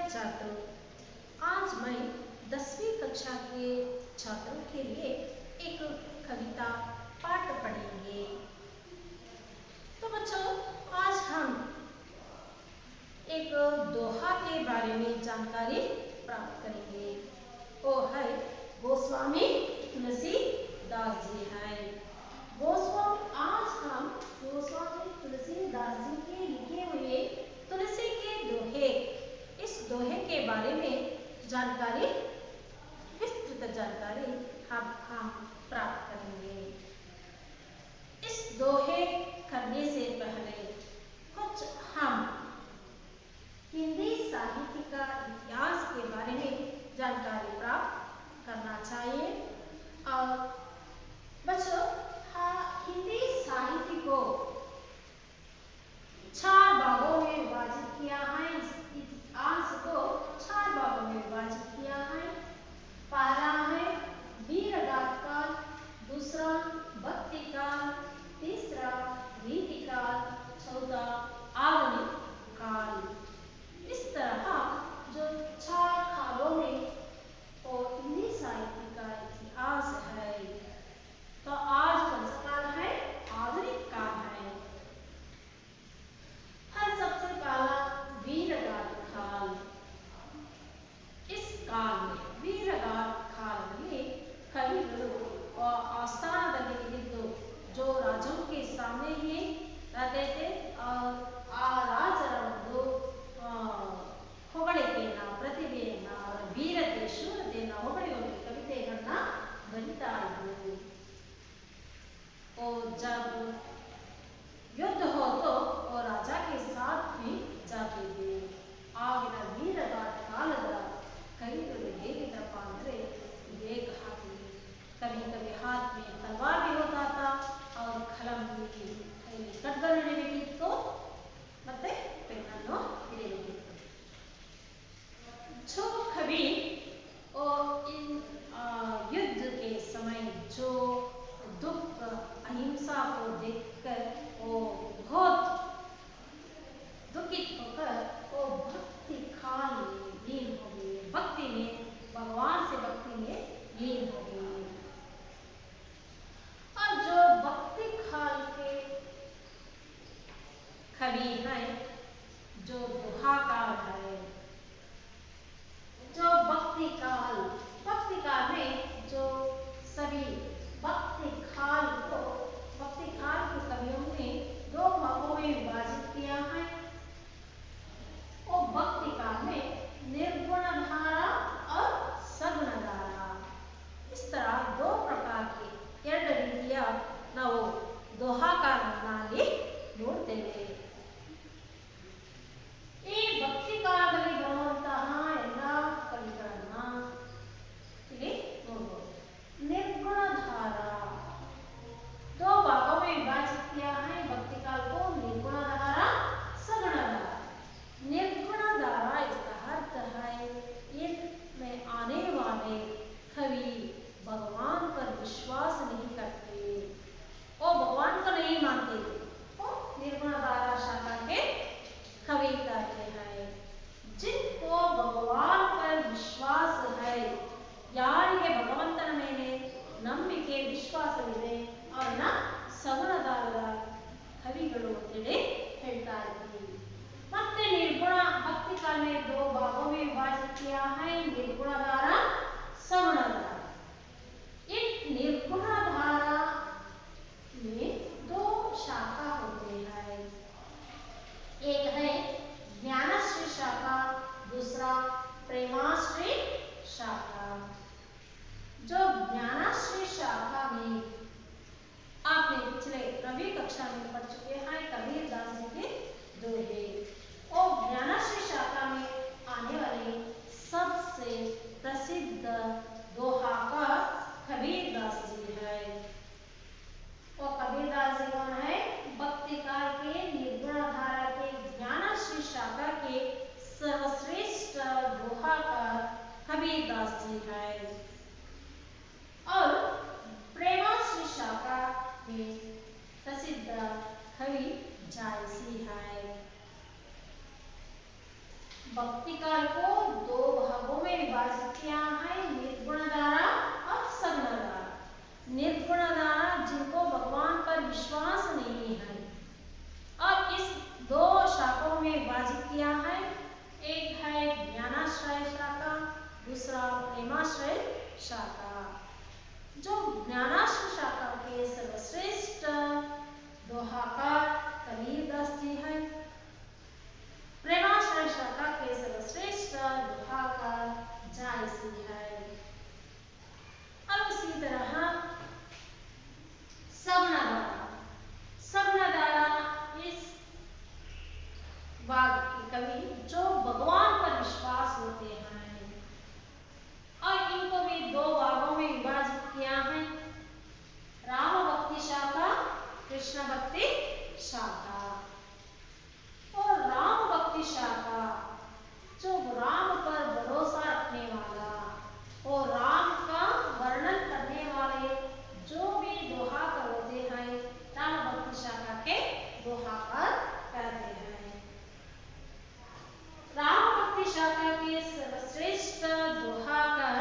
छात्रों, आज मैं 10वीं कक्षा के छात्रों के लिए एक कविता पाठ पढ़ेंगे। तो बच्चों, आज हम एक दोहा के बारे में जानकारी प्राप्त करेंगे। वो है गोस्वामी तुलसीदास जी हैं। आज हम गोस्वामी तुलसीदास जी के लिखे हुए तुलसी के दोहे, इस दोहे के बारे में जानकारी, विस्तृत जानकारी हम प्राप्त करेंगे। इस दोहे करने से पहले कुछ हम हिंदी साहित्य का इतिहास के बारे में जानकारी प्राप्त करना चाहिए। और बच्चों, हिंदी साहित्य को 4 भागों में विभाजित किया है। इस इतिहास को 4 भागों में विभाजित किया है। पहला है वीरगाथ काल, दूसरा भक्ति काल, तीसरा रीति काल, चौथा आधुनिक काल। इस तरह जो 4 कालों में वो हिंदी साहित्य का इतिहास है। तो आज कौन सा काल है? आधुनिक काल है। सबसे पहला वीरगाथ काल। इस काल में वीरगाथ काल में कविಗಳು आस्थानदಲ್ಲಿದ್ದು जो राजाओं के सामने ही रहते थे और आ राजರ ಒಂದು ಹೊಗಳಿಕೆಯನ್ನ, ಪ್ರತಿಭೆಯನ್ನ, ಅವರ ವೀರತೆ, ಶೂರತೆಯನ್ನ ಹೊಗಳುವ ಕವಿತೆಗಳನ್ನ ಬರಿತಾ ಇದ್ರು। और जब युद्ध हो तो वो राजा के साथ भी जाते थे। ಆಗಿನ ವೀರಗಾಥ ಕಾಲದ ಕವಿಗಳು ಹೇಗಿದ್ದಪ್ಪ ಅಂದರೆ ವೇಗ हाथी, कभी कभी हाथ में तलवार भी होता था और कलम भी, ಕಡ್ಗನ್ನು ಹಿಡಿಬೇಕಿತ್ತು ಮತ್ತೆ ಪೆನ್ನನ್ನು ಹಿಡಿಯಬೇಕಿತ್ತು। जो कवि इन युद्ध के समय जो दुख, अहिंसा को देखकर वो बहुत दुखित होकर वो भक्ति काल में लीन हो गए। भक्ति में, भगवान से भक्ति में लीन हो गए। और जो भक्ति काल के कवि हैं, जो दोहाकार है, जो भक्ति काल में जो सभी भक्ति काल के कवियों ने 2 भागों में विभाजित किया है। वो भक्ति काल में निर्गुण धारा और सगुण धारा, इस तरह 2 प्रकार के 2 ರೀತಿಯ ನಾವು ದೋಹಾಕಾರನಲ್ಲಿ ನೋಡ್ತೇವೆ। ಈ ಭಕ್ತಿ ಕಾಲದಲ್ಲಿ ಬರುವಂತಹ ಎಲ್ಲ ಕವಿಗಳನ್ನ ಇಲ್ಲಿ ನೋಡಬಹುದು। निर्गुण धारा 2 भागों में विभाजित किया है भक्ति काल को, निर्गुण धारा, सगुण धारा। निर्गुण धारा इसका अर्थ है इनमें आने वाले कवि भगवान पर विश्वास नहीं करते, वो भगवान को नहीं मानते थे, वो निर्गुण धारा शाखा के कवि कहते हैं। जिनको भगवान पर विश्वास है, ಯಾರಿಗೆ ಭಗವಂತನ ಮೇಲೆ ನಂಬಿಕೆ, ವಿಶ್ವಾಸವಿದೆ, ಅವರನ್ನ ಸಗುಣಧಾರದ ಕವಿಗಳು ಅಂತೇಳಿ ಹೇಳ್ತಾ ಇದ್ದೀವಿ। ಮತ್ತೆ निर्गुण भक्ति काल में 2 भागों में विभाजित किया है, निर्गुण धारा, सगुण धारा। इन निर्गुण धारा में 2 शाखा होते हैं। एक है ज्ञानश्री शाखा, दूसरा प्रेमाश्री शाखा। जो ज्ञानश्री शाखा में आपने पिछले 9वीं कक्षा में पढ़ चुके हैं कबीरदास जी के दोहे। और ज्ञानश्री शाखा में आने वाले सबसे प्रसिद्ध दोहाकार कबीरदास जी है। और कबीरदास जी कौन है? भक्ति काल के, निर्गुण धारा के, ज्ञानश्री शाखा के सर्वश्रेष्ठ दोहाकार कबीरदास जी है। और प्रेमाश्री शाखा में प्रसिद्ध कवि जायसी है। भक्ति काल को दो भागों में विभाजित किया है, निर्गुण धारा और सगुण धारा। निर्गुण धारा जिनको भगवान पर विश्वास नहीं है, और इस दो शाखाओं में विभाजित किया है। एक है ज्ञानाश्रय शाखा, दूसरा प्रेमाश्रय शाखा। जो ज्ञानाश्रय शाखा के सर्वश्रेष्ठ दोहाकार कबीरदास जी है, प्रेमाश्रय शाखा के सर्वश्रेष्ठ दोहाकार जायसी है। अब उसी तरह सगुण धारा, सगुण धारा इस भाग के कवि जो भगवान पर विश्वास होते हैं, और इनको भी दो भागों में विभाजित किया है, राम भक्ति शाखा, कृष्ण भक्ति शाखा। और राम भक्ति शाखा जो राम पर भरोसा रखने वाला और राम का वर्णन करने वाले जो भी दोहाकर होते हैं, राम भक्ति शाखा के दोहाकर कहते हैं। राम भक्ति शाखा के सर्वश्रेष्ठ दोहाकर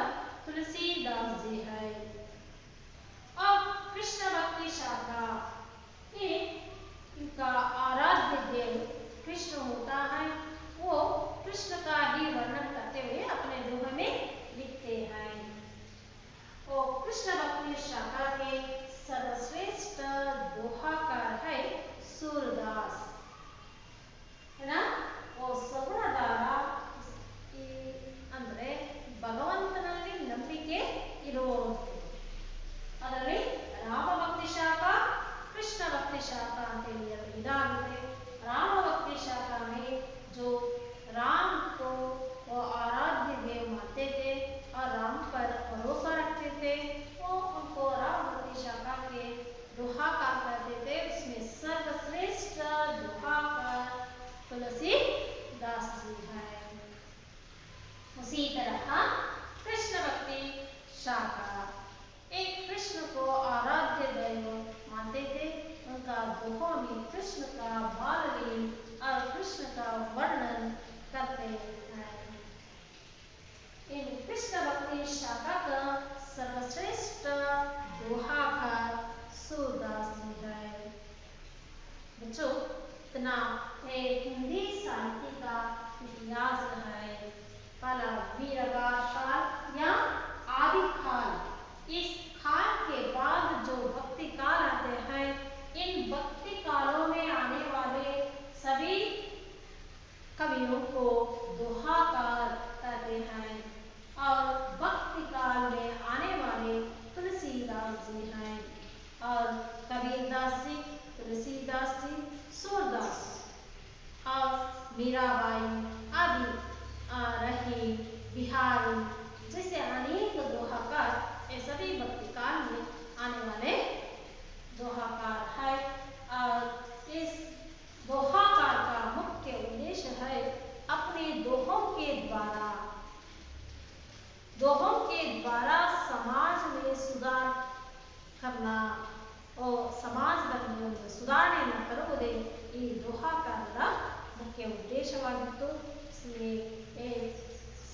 तुलसीदास जी है। और कृष्ण भक्ति शाखा इनका आराध्य देव कृष्ण होता है, वो कृष्ण का ही वर्णन करते हुए अपने दोहे में लिखते हैं। वो कृष्ण भक्ति शाखा के सर्वश्रेष्ठ दोहाकार है सूरदास, है ना। वो सगुಣ ದಾರ ಅಂದ್ರೆ ಭಗವಂತನಲ್ಲಿ ನಂಬಿಕೆ ಇರುವವರು, ಅದರಲ್ಲಿ ರಾಮ ಭಕ್ತಿ ಶಾಖಾ, कृष्ण भक्ति शाखा ಅಂತೇಳಿ ಎರಡು ಇದಾಗಿದೆ। राम भक्ति शाखा में जो राम को वो आराध्य देव मानते थे और राम पर भरोसा रखते थे, वो उनको राम भक्ति शाखा के दोहाकार कहते थे। उसमें सर्वश्रेष्ठ दोहाकार तुलसीदास जी है। उसी तरह कृष्ण भक्ति शाखा एक कृष्ण को आराध्य दैव मानते थे, उनका दोहों में कृष्ण का बाल लीला और कृष्ण का वर्णन करते हैं। इन कृष्ण भक्ति शाखा का सर्वश्रेष्ठ दोहाकार सूरदास जी है। बच्चों, इतना हिंदी साहित्य का इतिहास है। पहला वीरगार काल या आदि काल, इस काल के बाद जो भक्ति काल आते हैं, इन भक्ति कालों में आने वाले सभी कवियों को दोहाकार कहते हैं। और भक्ति काल में आने वाले तुलसीदास जी हैं, और कबीरदास जी, तुलसीदास जी, सूरदास और मीराबाई आदि रही, बिहारी जैसे अनेक दोहाकार, ये सभी भक्ति काल में आने वाले दोहाकार है। और इस दोहाकार का मुख्य उद्देश्य है अपने दोहों के द्वारा समाज में सुधार करना और समाज ಸುಧಾರಣೆಯನ್ನು ತರುವುದೇ ಈ दोहाकाರದ मुख्य उद्देश्यವಾಗಿತ್ತು। इसलिए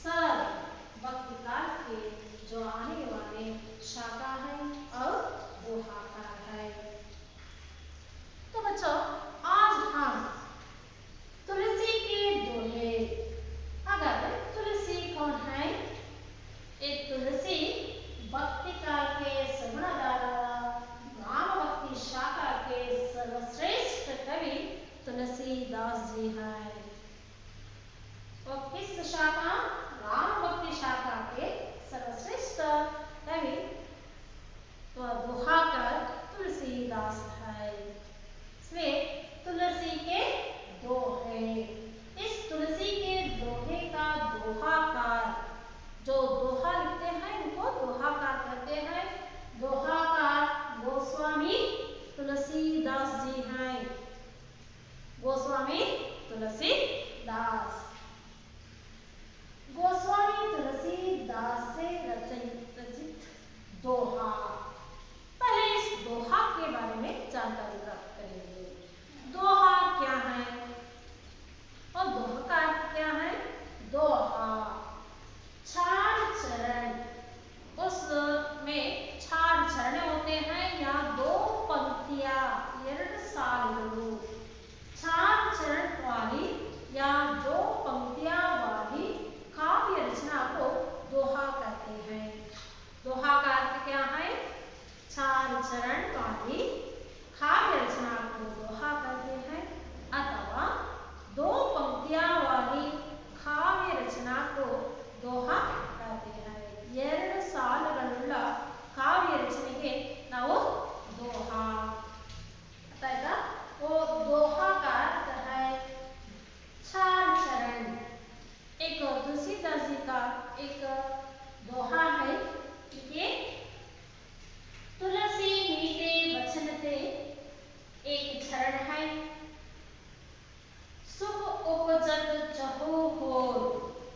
सब भक्ति काल के जो आने वाले शाखा है और दोहाकार है। तो बच्चों, आज हम तुलसी के दोहे, अगर तुलसी कौन है? एक तुलसी भक्ति काल के सगुण धारा राम भक्ति शाखा के सर्वश्रेष्ठ कवि तुलसीदास जी हैं। और किस शाखा? राम भक्ति शाखा के सर्वश्रेष्ठ कवि तो दोहाकर तुलसीदास है। इसलिए तुलसी के दोहे, इस तुलसी के दोहे का दोहाकार, जो दोहा लिखते हैं उनको दोहाकार कहते हैं। दोहाकार गोस्वामी तुलसीदास जी हैं। गोस्वामी तुलसीदास, गोस्वामी तुलसीदास से रचित दोहा। पहले इस दोहा के बारे में जानकारी प्राप्त करेंगे। दोहा क्या है और दोहा का अर्थ क्या है, चरण वाली काव्य रचना को दोहा कहते हैं अथवा दो पंक्तियां वाली काव्य रचना को दोहा कहते हैं। ಎರಡು ಸಾಲುಗಳುಳ್ಳ ಕಾವ್ಯ ರಚನೆಗೆ ನಾವು दोहा बताएगा। वो दोहा का अर्थ है चार चरण। एक तुलसीदास जी का एक दोहा है कि तुलसी मीठे वचन ते एक चरण है सुख उपजत चहु होर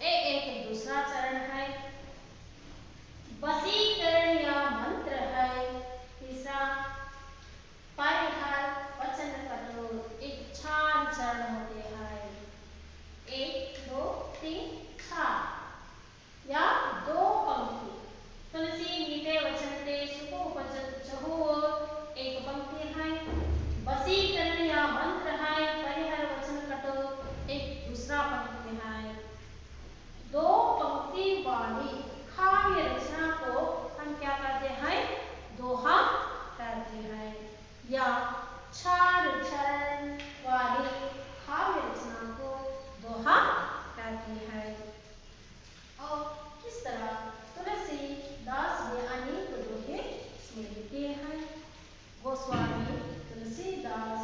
एक दूसरा चरण है वसीकरण या मंत्र है तीसरा परिहार वचन कठोर एक चार चरण होते हैं। एक दो तीन चार या दो पंक्ति तुलसी मीठे वचन ते सुख उपजत चहु ओर एक पंक्ति है वसीकरण या मंत्र है परिहर वचन कठोर एक दूसरा पंक्ति है। दो पंक्ति वाली काव्य रचना को हम क्या कहते हैं दोहा कहते हैं या चार चरण वाली काव्य रचना को दोहा कहते हैं। और किस तरह तुलसीदास ने अनेक दोहे इसमें लिखे हैं। गोस्वामी तुलसीदास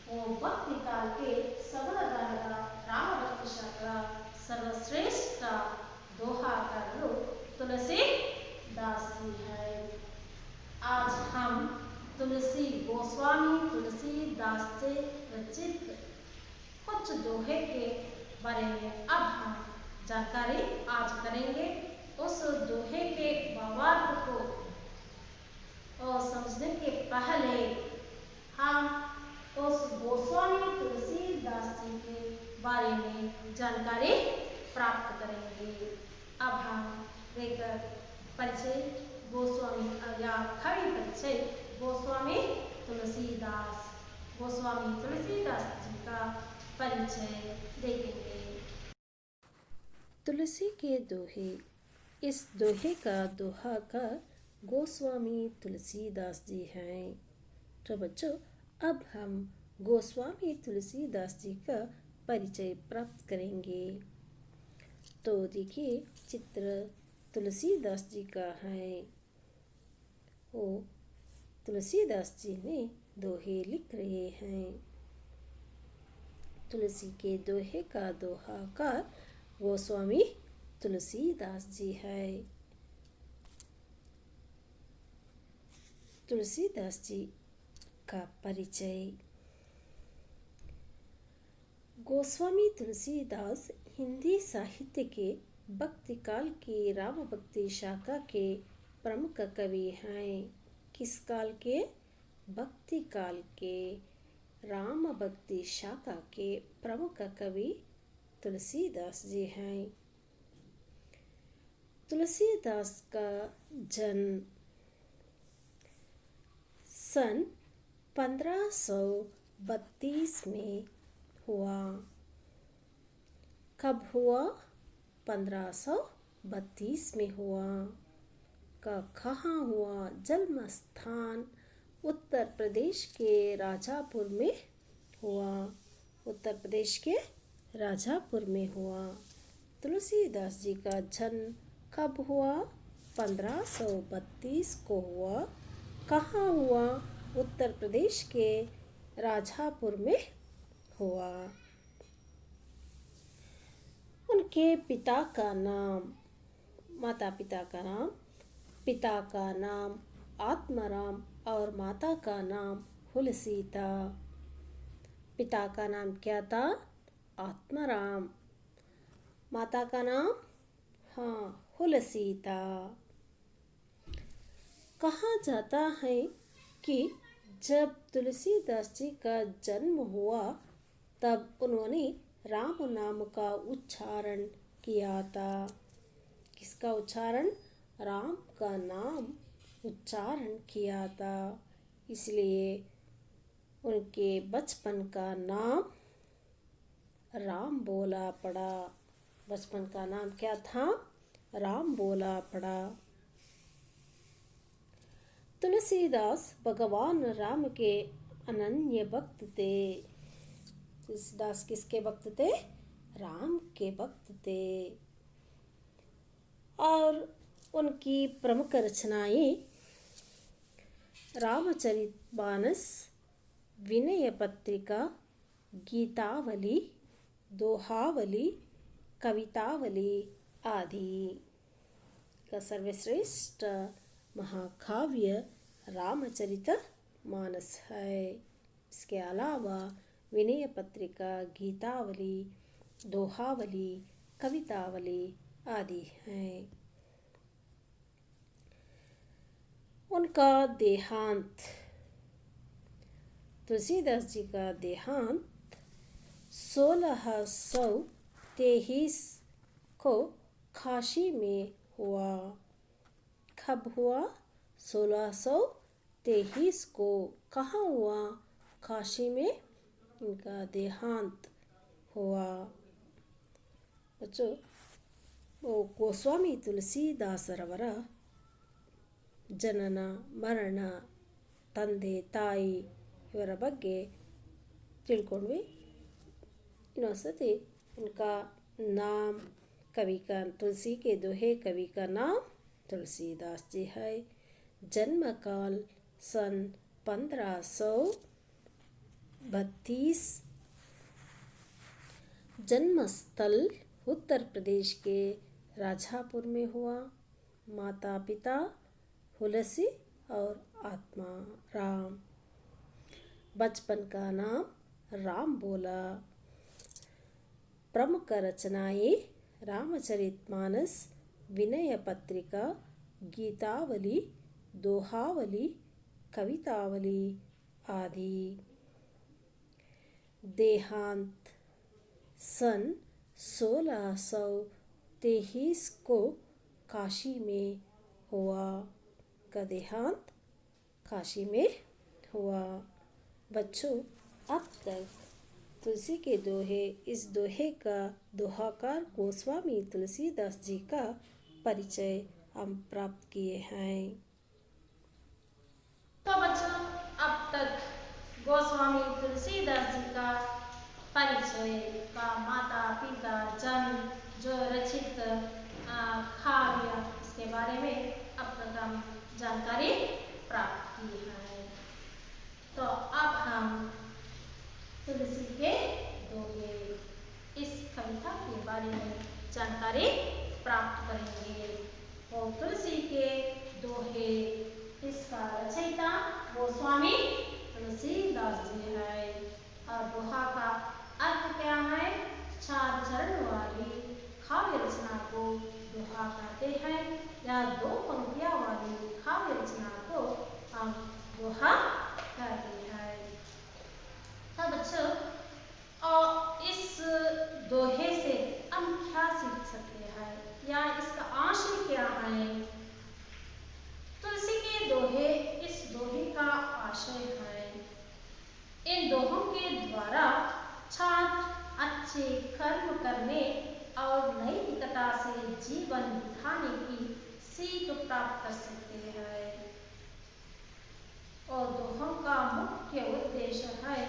वो भक्ति काल के सगुणगारक राम भक्ति शास्त्र सर्वश्रेष्ठ दोहाकार तुलसीदास जी है। आज हम तुलसी गोस्वामी तुलसीदास से रचित कुछ दोहे के बारे में अब हम जानकारी आज करेंगे। उस दोहे के भावार्थ को और समझने के पहले हम उस गोस्वामी तुलसीदास जी के बारे में जानकारी प्राप्त करेंगे। अब हम लेकर परिचय गोस्वामी या कवि परिचय गोस्वामी तुलसीदास जी का परिचय देखेंगे। तुलसी के दोहे। इस दोहे का दोहाकार गोस्वामी तुलसीदास जी हैं। तो बच्चों अब हम गोस्वामी तुलसीदास जी का परिचय प्राप्त करेंगे। तो देखिए चित्र तुलसीदास जी का है। वो तुलसीदास जी ने दोहे लिख रहे हैं। तुलसी के दोहे का दोहाकार गोस्वामी तुलसीदास जी है। तुलसीदास जी का परिचय। गोस्वामी तुलसीदास हिंदी साहित्य के भक्ति काल की राम भक्ति शाखा के प्रमुख कवि हैं। किस काल के? भक्ति काल के राम भक्ति शाखा के प्रमुख कवि तुलसीदास जी हैं। तुलसीदास का जन्म सन 1532 में हुआ। कब हुआ? 1532 में हुआ। कहाँ हुआ? जन्म स्थान उत्तर प्रदेश के राजापुर में हुआ। उत्तर प्रदेश के राजापुर में हुआ। तुलसीदास जी का जन्म कब हुआ? 1532 को हुआ। कहाँ हुआ? उत्तर प्रदेश के राजापुर में हुआ। उनके पिता का नाम, माता पिता का नाम, पिता का नाम आत्माराम और माता का नाम हुलसी था। पिता का नाम क्या था? आत्माराम। माता का नाम हुलसी था। कहा जाता है कि जब तुलसीदास जी का जन्म हुआ तब उन्होंने राम नाम का उच्चारण किया था। किसका उच्चारण? राम का नाम उच्चारण किया था। इसलिए उनके बचपन का नाम राम बोला पड़ा। बचपन का नाम क्या था? राम बोला पड़ा। तुलसीदास भगवान राम के अनन्य भक्त थे। तुलसीदास किसके भक्त थे? राम के भक्त थे। और उनकी प्रमुख रचनाएं रामचरितमानस, विनय पत्रिका, गीतावली, दोहावली, कवितावली आदि। का सर्वश्रेष्ठ महाकाव्य रामचरितमानस है। इसके अलावा विनय पत्रिका, गीतावली, दोहावली, कवितावली आदि हैं। उनका देहांत, तुलसीदास जी का देहांत 1623 को काशी में हुआ। कब हुआ? 1623 को। कहाँ हुआ? काशी में उनका देहांत हुआ। बच्चों, वो गोस्वामी ತುಳಸಿದಾಸರವರ ಜನನ ಮರಣ, ತಂದೆ ತಾಯಿ ಇವರ ಬಗ್ಗೆ ತಿಳ್ಕೊಂಡ್ವಿ। ಇನ್ನೊಂದ್ಸತಿ उनका नाम, कवि का तुलसी के दोहे कवि का नाम तुलसीदास जी है। जन्म काल सन 1532। जन्म स्थल उत्तर प्रदेश के राजापुर में हुआ। माता पिता तुलसी और आत्मा राम। बचपन का नाम राम बोला। प्रमुख रचनाएं रामचरितमानस, विनय पत्रिका, गीतावली, दोहावली, कवितावली आदि। देहांत सन 1623 को काशी में हुआ। का देहांत काशी में हुआ। बच्चों, अब तक तुलसी के दोहे, इस दोहे का दोहाकार गोस्वामी तुलसीदास जी का परिचय हम प्राप्त किए हैं। तो बच्चों, अब तक गोस्वामी तुलसीदास जी का परिचय का माता पिता, जन्म, जो रचित काव्य, इसके बारे में अब तक हम जानकारी प्राप्त की है। तो अब हम तुलसी के दोहे, इस कविता के बारे में जानकारी प्राप्त करेंगे। और तुलसी के दोहे, इसका रचयिता गोस्वामी तुलसीदास जी है। और दोहा का अर्थ क्या है? 4 चरण वाली काव्य रचना को दोहा कहते हैं, या 2 पंक्तियां वाली काव्य रचना को हम दोहा कहते हैं। तो बच्चों, और इस दोहे से हम क्या सीख सकते हैं, या इसका आशय क्या है? तुलसी के दोहे, इस दोहे का आशय है, इन दोहों के द्वारा छात्र अच्छे कर्म करने और नैतिकता से जीवन बिताने की सीख प्राप्त कर सकते हैं। और दोहों का मुख्य उद्देश्य है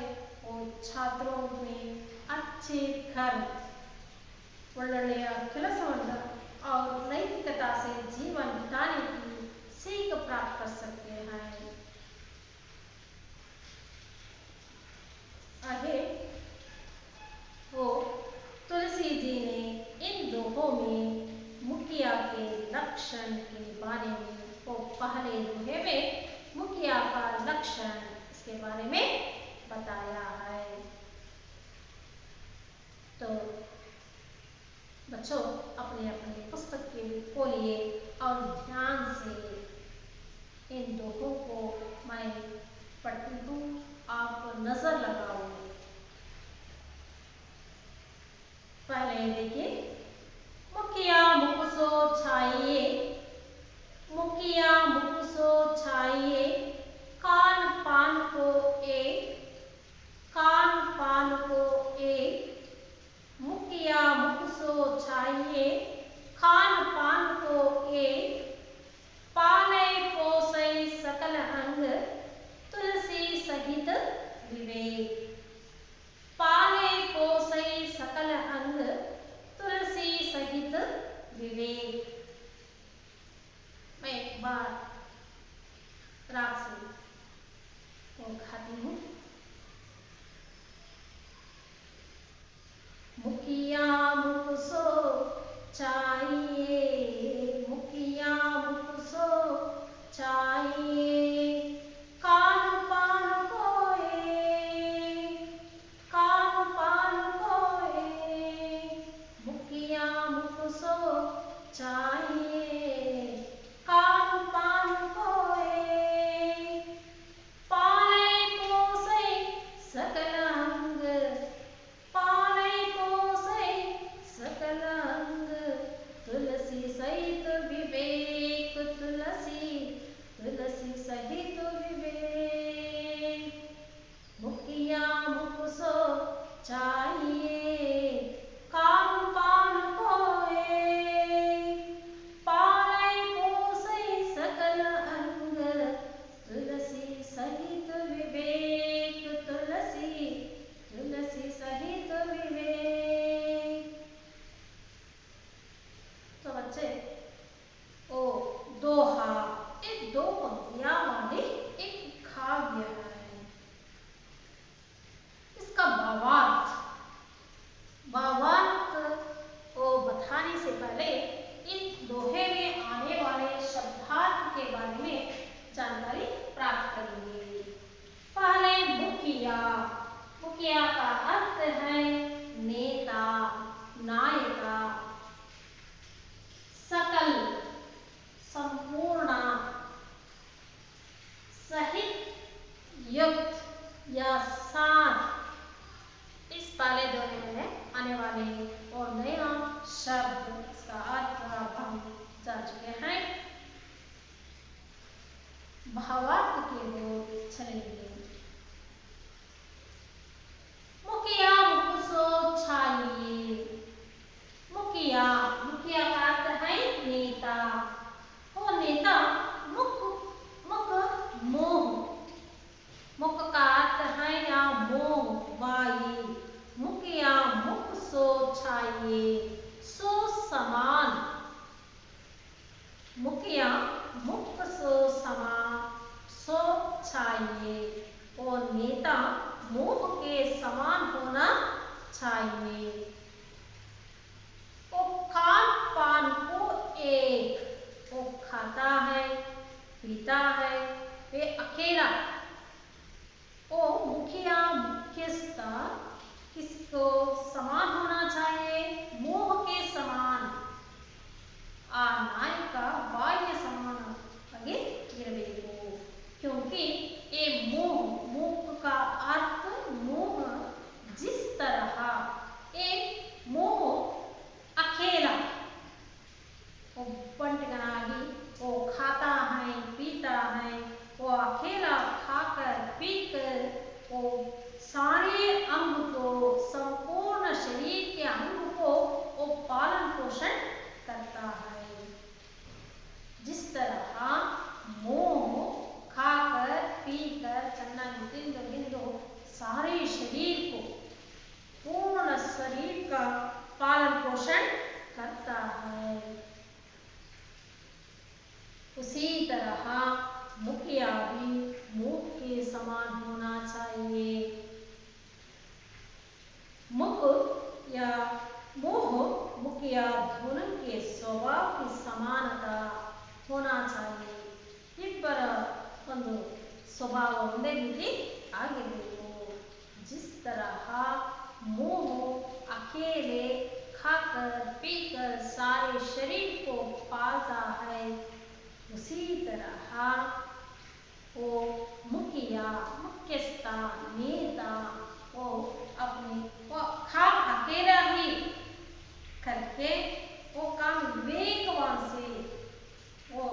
और छात्रों में अच्छे कर्म, ಒಳ್ಳೆಯ ಕೆಲಸವನ್ನು और नैतिकता से जीवन बिताने की सीख प्राप्त कर सकते हैं। आगे वो तुलसी जी ने इन दोहों में मुखिया के लक्षण के बारे में, वो पहले दोहे में मुखिया का लक्षण, इसके बारे में बताया है। तो बच्चों, अपने अपने पुस्तक के खोलिए और ध्यान से इन दोहों को मैं पढ़ती हूँ, आप नजर लगाओ। पहले देखिए, मुखिया मुख सो छाइए, मुखिया मुख सो छाइए, कान पान को एक, कान पान को एक, मुखिया मुख सो छाइए, खान पान को एक, पाले पोसई सकल सहित विवेक। पाले पोसै सकल अंग तुलसी सहित विवेक। मैं एक बार राग से वो खाती हूँ। मुखिया मुख सो चाहिए, मुखिया मुख सो चाहिए, कान पान कोए, कान पान कोए, मुखिया मुख सो चाहिए, कान पान कोए, पाले पोसै सकल अंग, पाले पोसै सकल अंग, तुलसी सहित विवेक, तुलसी तुलसी सहित विवेक। मुखिया मुख सो चाहिए, कान पान कोए, पाले पोसै सकल अंग, तुलसी सहित विवेक, तुलसी तुलसी सहित विवेक। तो बच्चे ओ दोहा, एक दो पंक्तियां वाली एक काव्य है। इसका भावार्थ को बताने से पहले इस दोहे में आने वाले शब्दार्थ के बारे में जानकारी प्राप्त करेंगे। पहले मुखिया, मुखिया का अर्थ है नेता, नायका। सकल संपूर्ण, सहित युक्त या साथ, इस पहले दोहे में आने वाले और नया शब्द, इसका अर्थ अब हम जान चुके हैं। भावार्थ के ओर चलेंगे। मुखिया मुख सो चाहिए, मुखिया, मुखिया का अर्थ है नेता। वो नेता मुख, मुख मोह, मुख का अर्थ है या मोह वाई। मुखिया मुख सो चाहिए, सो समान, मुखिया मुख सो समान, सो चाहिए, और नेता मोह के समान होना चाहिए। वो खान पान को एक, वो खाता है, पीता है, वे अकेला। वो मुखिया मुख्यस्थ किसको समान होना चाहिए? मोह के समान। आ नायक बाह्य समान आगे इरबेको, क्योंकि ये मोह, मोह का अर्थ मोह, जिस तरह ये मोह अकेला, वो बंटगनागी, वो खाता है, पीता है, वो अकेला खाकर पीकर वो सारे अंग को, संपूर्ण शरीर के अंग को वो पालन पोषण करता है। जिस तरह मोह खाकर पीकर चन्ना गिंदो सारे शरीर को, पूर्ण शरीर का पालन पोषण करता है, उसी तरह मुखिया भी मुख के समान होना चाहिए। मुख या मोह, मुखिया दोनों के स्वभाव की समानता होना चाहिए। इब्बर ಒಂದು ಸ್ವಭಾವ ಒಂದೇ ರೀತಿ ಆಗಿರಬೇಕು। जिस तरह मोह अकेले खाकर पीकर सारे शरीर को पालता है, उसी तरह वो मुखिया, मुख्यस्थ, नेता, वो अपने वो खा अकेला ही करके वो काम विवेकवान से, वो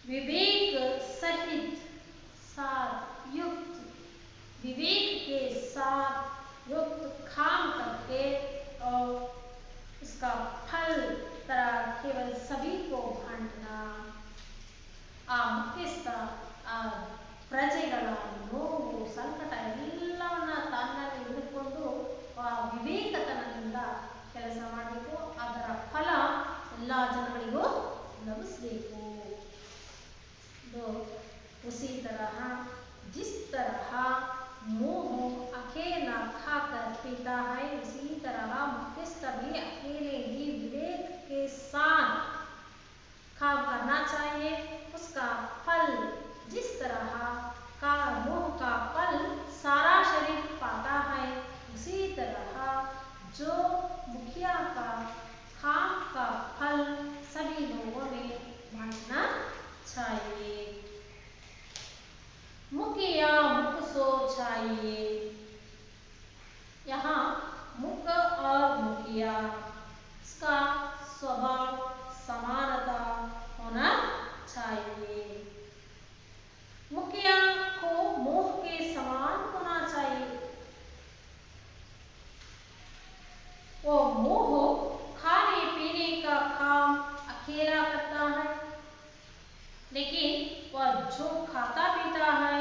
विवेक सहित साथ युक्त, विवेक के साथ युक्त काम करके और उसका फल तरह केवल सभी को बांटना। ಆ ಮುಖ್ಯಸ್ಥ ಆ ಪ್ರಜೆಗಳ ನೋವು ಸಂಕಟ ಎಲ್ಲವನ್ನ ತನ್ನಲ್ಲಿ ಹಿಡಿದುಕೊಂಡು ವಿವೇಕತನದಿಂದ ಕೆಲಸ ಮಾಡಬೇಕು. ಅದರ ಫಲ ಎಲ್ಲ ಜನಗಳಿಗೂ ಲಭಿಸಬೇಕು. उसी तरह जिस तरह मोह अकेला खाकर पीता है, उसी तरह मुक्तिस्थ भी अकेले ही विवेक के साथ काम करना चाहिए। उसका फल जिस तरह का मोह का फल सारा शरीर पाता है, उसी तरह जो मुखिया का काम का फल सभी लोगों में बांटना चाहिए। मुखिया मुख सो चाहिए। यहाँ मुख और मुखिया इसका स्वभाव समानता होना चाहिए। मुखिया को मोह के समान होना चाहिए। वो मोह खाने पीने का काम अकेला करता है, लेकिन वह जो खाता पीता है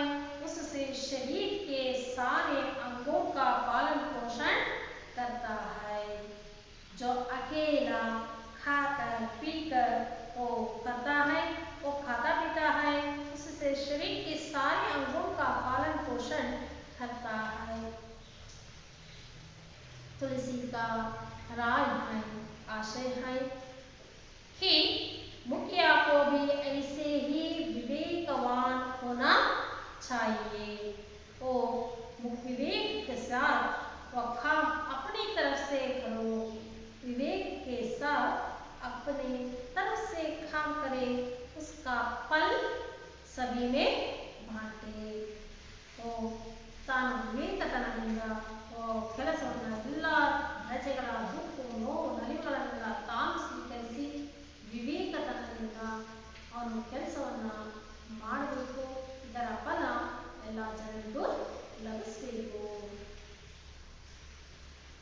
उससे शरीर के सारे अंगों का पालन पोषण करता है। जो अकेला खाकर पीकर वो करता है, वो खाता पीता है, उससे शरीर के सारे अंगों का पालन पोषण करता है। तुलसी का राय है, आशय है कि मुखिया को भी ऐसे ही विवेकवान होना चाहिए। वो विवेक के साथ वह काम अपनी तरफ से करो, विवेक के साथ अपने तरफ से काम करे, उसका फल सभी में बांटे। तानु ವಿವೇಕತನದಿಂದ ಕೆಲಸವನ್ನು ಎಲ್ಲ ಪ್ರಜೆಗಳ ದುಃಖ ನೋವು ನಲಿವುಗಳನ್ನೆಲ್ಲ ತಾನು ಸ್ವೀಕರಿಸಿ ವಿವೇಕತನದಿಂದ ಅವನು ಕೆಲಸವನ್ನು ಮಾಡಬೇಕು. ಇದರ ಫಲ ಎಲ್ಲ ಜನರಿಗೂ ಲಭಿಸಬೇಕು.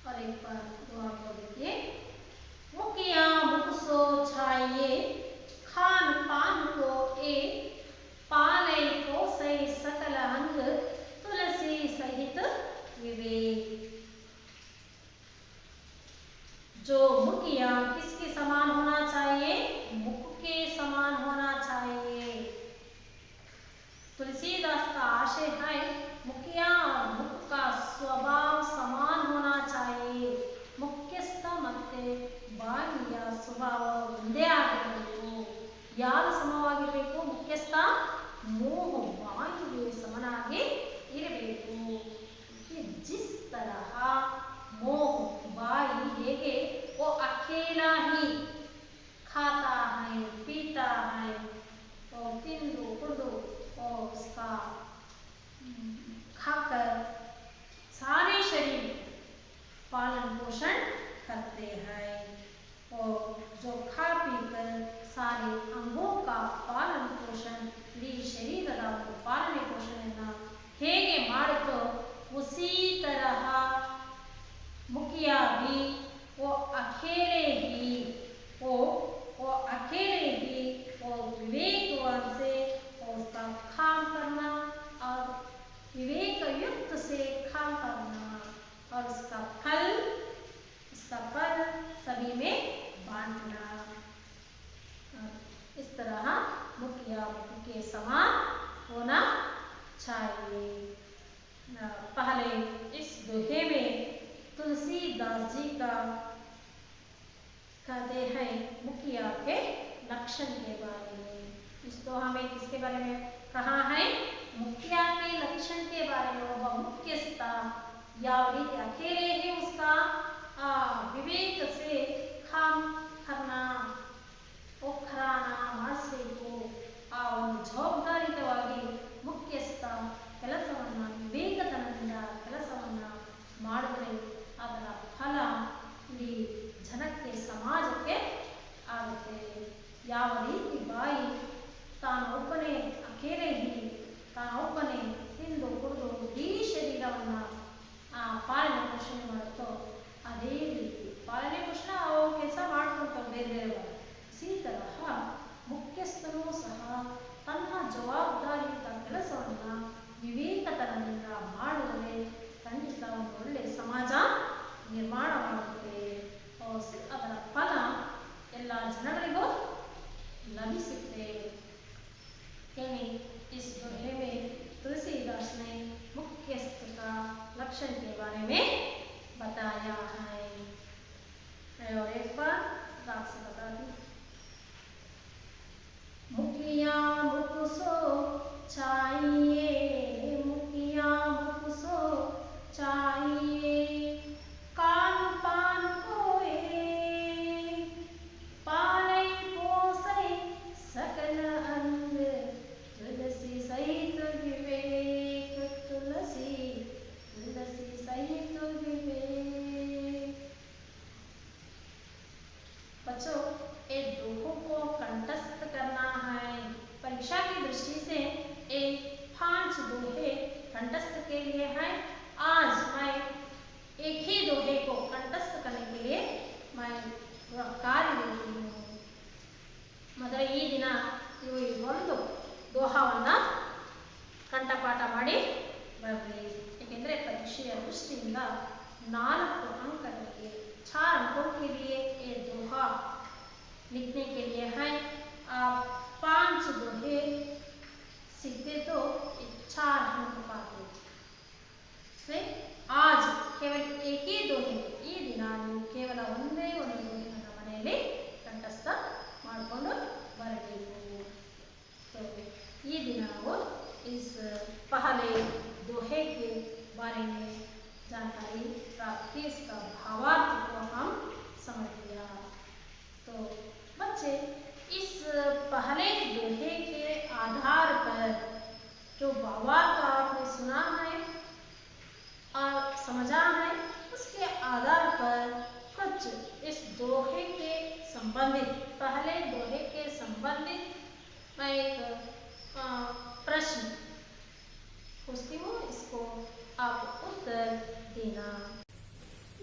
और एक बार दुआ को देखिए। मुखिया मुख सो छाइए, खान पान को ए पाले पोसे सकल अंग, तुलसी सहित विवेक। जो मुखिया किसके समान होना चाहिए? मुख के समान होना चाहिए। तुलसीदास का आशय है मुखिया और मुख का स्वभाव समान होना चाहिए. ಮುಖ್ಯಸ್ಥ ಮತ್ತೆ ಬಾಯಿಯ ಸ್ವಭಾವ ಒಂದೇ ಆಗಿರಬೇಕು. ಯಾರು ಸಮವಾಗಿರಬೇಕು? ಮುಖ್ಯಸ್ಥ ಮೋಹ ಬಾಯಿಗೆ ಸಮನಾಗಿ ಇರಬೇಕು. जिस तरह मोह बाई ಹೇಗೆ वो अकेला ही खाता है, पीता है, और तिंदु कुंदु और उसका खाकर सारे शरीर पालन पोषण करते हैं, और जो खा पीकर सारे अंगों का पालन पोषण इडೀ शरीರದ पालन पोषण ಹೇಗೆ ಮಾಡುತ್ತೋ उसी तरह मुखिया भी वो अकेले ही वो विवेकवान से उसका काम करना और विवेक युक्त से काम करना और उसका फल सभी में बांटना. इस तरह मुखिया के समान होना चाहिए. पहले इस दोहे में तुलसीदास जी का कहते हैं मुखिया के लक्षण के बारे में. इस दोहा में किसके बारे में कहा है? मुखिया के लक्षण के बारे में. वह मुख्यस्थ या अकेले ही उसका विवेक से काम करना, ಮಾಡಿಸಬೇಕು. ಆ ಒಂದು ಜವಾಬ್ದಾರಿತವಾಗಿ ಮುಖ್ಯಸ್ಥ ಕೆಲಸವನ್ನು ವಿವೇಕತನದಿಂದ ಕೆಲಸವನ್ನು ಮಾಡಿದ್ರೆ ಅದರ ಫಲ ಇಡೀ ಜನಕ್ಕೆ ಸಮಾಜಕ್ಕೆ ಆಗುತ್ತೆ. ಯಾವ ರೀತಿ ಬಾಯಿ ತಾನೊಬ್ಬನೇ ಅಕೇಲೆಯಲ್ಲಿ ತಾನೊಬ್ಬನೇ ತಿಂದು ಕುಡಿದು ಇಡೀ ಶರೀರವನ್ನು ಪಾಲನೆ ಪೋಷಣೆ ಮಾಡುತ್ತೋ ಅದೇ ರೀತಿ ಪಾಲನೆ ಪೋಷಣೆ ಕೆಲಸ ಮಾಡ್ಕೊಳ್ತಾವೆ ಬೇರೆ ಬೇರೆ. इसी तरह ಮುಖ್ಯಸ್ಥನೂ ಸಹ ತನ್ನ ಜವಾಬ್ದಾರಿಯುತ ಕೆಲಸವನ್ನು ವಿವೇಕತನದಿಂದ भी सीखते हैं। यानी इस दोहे में तुलसीदास ने मुख्यस्थ का लक्षण के बारे में बताया है। मैं और एक बार राग से बता दी। मुखिया मुख सो चाहिए, मुखिया मुख सो चाहिए, कान पान कोए, पालय पोसय सकल अंग, तुलसी सहित विवेक, तुलसी तुलसी सहित विवेक। बच्चों, एक दोहों को कंठस्थ करना है। परीक्षा की दृष्टि से एक 5 दोहे कंठस्थ के लिए है। आज मैं एक ही दोहे को कंठस्थ करने के लिए मैं कार्य देती हूँ। ಮೊದಲ ಈ ದಿನ ನೀವು ಈ ಒಂದು ದೋಹವನ್ನ ಕಂಠಪಾಠ ಮಾಡಿ ಬರಲಿ। ಏಕೆಂದರೆ ಪರೀಕ್ಷೆಯ ದೃಷ್ಟಿಯಿಂದ 4 अंकಗಳಿಗೆ 4 अंकों के लिए ये दोहा लिखने के लिए है। आप 5 दोहे सीखते तो 4 अंक पाते। आज केवल एक ही दोहे, ಈ ದಿನ ನೀವು ಕೇವಲ ಒಂದೇ ಒಂದು ದೋಹೆಯನ್ನು ಮನೆಯಲ್ಲಿ ಕಂಠಸ್ಥ ಮಾಡಿಕೊಂಡು ಬರಬೇಕು। तो ये दिन ನಾವು इस पहले दोहे के बारे में जानकारी प्राप्त की, इसका भावार्थ को हम समझ लिया। तो बच्चे, इस पहले दोहे के आधार पर जो भावार्थ आपने सुना है और समझा है, उसके आधार पर कुछ इस दोहे के संबंधित, पहले दोहे के संबंधित मैं एक प्रश्न पूछती हूँ, इसको आप उत्तर देना।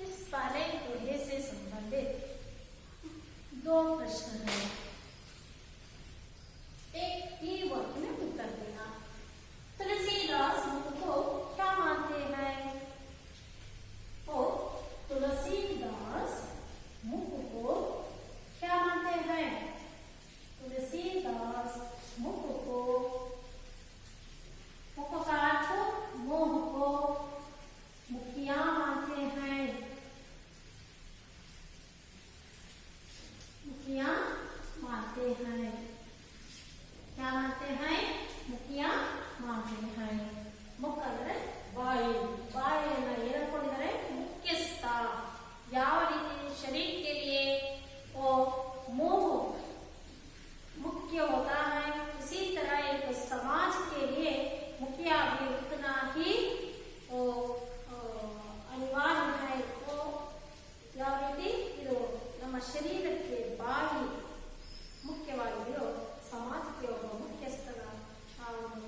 इस पहले दोहे से संबंधित 2 प्रश्न हैं। एक ही वाक्य में उत्तर देना। तुलसीदास मुख को क्या मानते हैं? और तुलसीदास मुख को क्या मानते हैं? तुलसीदास मुख को, मुख का अर्थ मोह को मुखिया मानते हैं। मुखिया मानते हैं। क्या मानते हैं? मुखिया मानते हैं। मुख ಅಂದರೆ ಬಾಯಿ, ಬಾಯಿಯನ್ನು ಏನಂತಂದರೆ ಮುಖ್ಯಸ್ಥ। ಯಾವ ರೀತಿ शरीर के लिए वो मोह मुख्य होता है, इसी तरह एक समाज के लिए मुखिया भी उतना ही अनिवार्य है। वो ಯಾವ ರೀತಿ ಇದು ನಮ್ಮ ಶರೀರಕ್ಕೆ ಬಾಯಿ ಮುಖ್ಯವಾಗಿರೋ ಸಮಾಜಕ್ಕೆ ಒಬ್ಬ ಮುಖ್ಯಸ್ಥನ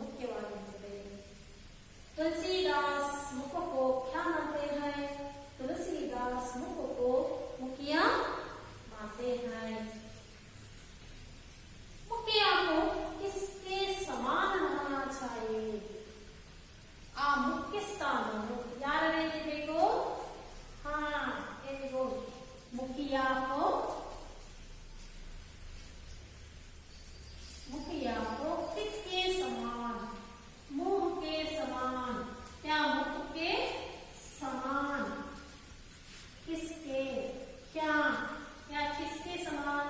ಮುಖ್ಯವಾಗಿರುತ್ತದೆ। तुलसीदास मुख को क्या मानते हैं? तुलसीदास मुख को मुखिया मानते हैं। मुखिया को किसके समान होना चाहिए? आ मुख्य स्थान यारिरಬೇಕು? हाँ, ಏನಿದು मुखिया को किसके समान? मुंह के समान। क्या मुख के समान? किसके, क्या, क्या किसके समान?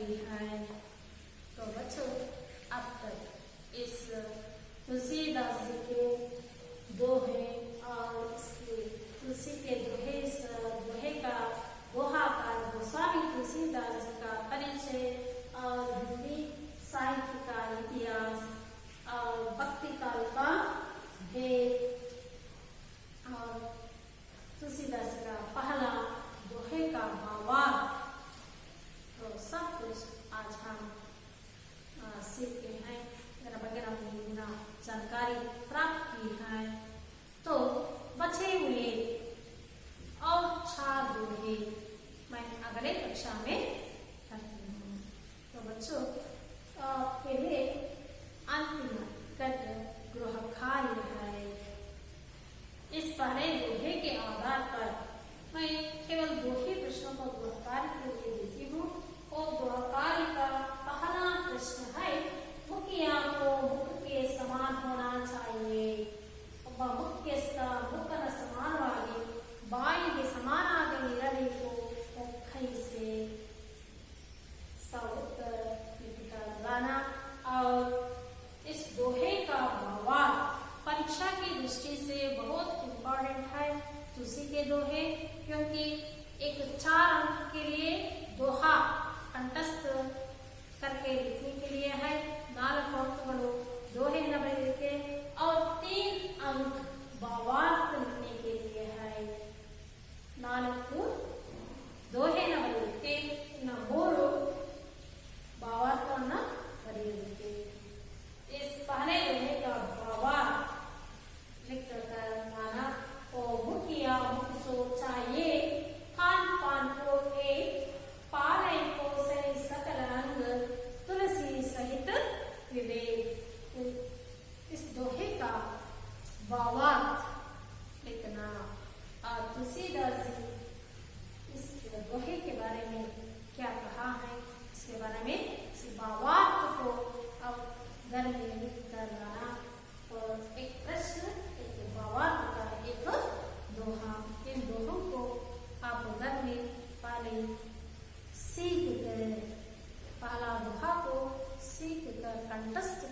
दी है। तो बच्चों अब तक इस तुलसीदास जी के दोहे और इसके तुलसी के दोहे दोहाकार गोस्वामी तुलसीदास जी का परिचय और हिंदी साहित्य का इतिहास और भक्ति काल का भेद और तुलसीदास जी का पहला दोहे का भावार्थ, तो सब कुछ आज हम सीखते हैं, वगैरह जानकारी प्राप्त की है। तो बचे हुए और 4 दोहे मैं अगले कक्षा में करती हूँ। तो बच्चों पहले अंतिम गृह कार्य है। इस पहले दोहे के आधार पर मैं केवल 2 ही प्रश्नों को गृह कार्य के लिए देती हूँ। और गृह कार्य का पहला प्रश्न है, मुखिया को मुख के समान होना चाहिए। ಮುಖ್ಯಸ್ಥ ಮುಖನ ಸಮಾನವಾಗಿ ಬಾಯಿಗೆ ಸಮಾನಾಗಲಿರಬೇಕು मुखैसे। इसका उत्तर लिखिका लगाना। और इस दोहे का भावार्थ परीक्षा की दृष्टि से बहुत इम्पोर्टेंट है तुलसी के दोहे, क्योंकि एक 4 अंक के लिए दोहा कंठस्थ करके लिखने के लिए है, 4 अंकಗಳು दोहेನ ಬರೆಯಲಿಕ್ಕೆ और 3 अंक भावार्थ लिखने के लिए है। 4 दोहेನ ಬರೆಯಲಿಕ್ಕೆ, 3 भावार्थವನ್ನು बರೆಯಲಿಕ್ಕೆ। इस पहले दोहे का भावार्थ लिखकर लगाना। ओ मुखिया मुख सो चाहिए, खान पान को एक, पाले को सही सकल अंग, तुलसी सहित विवेक। इस दोहे का भावार्थ लिखना। और तुलसीदास जी इस दोहे के बारे में क्या कहा है, इसके बारे में इस भावार्थ को अब घर में लिख कर लाना। और एक प्रश्न, एक भावार्थ का एक दोहा, इन दोहों को आप घर में पहले सीख कर, पहला दोहा को सीख कर कंठस्थ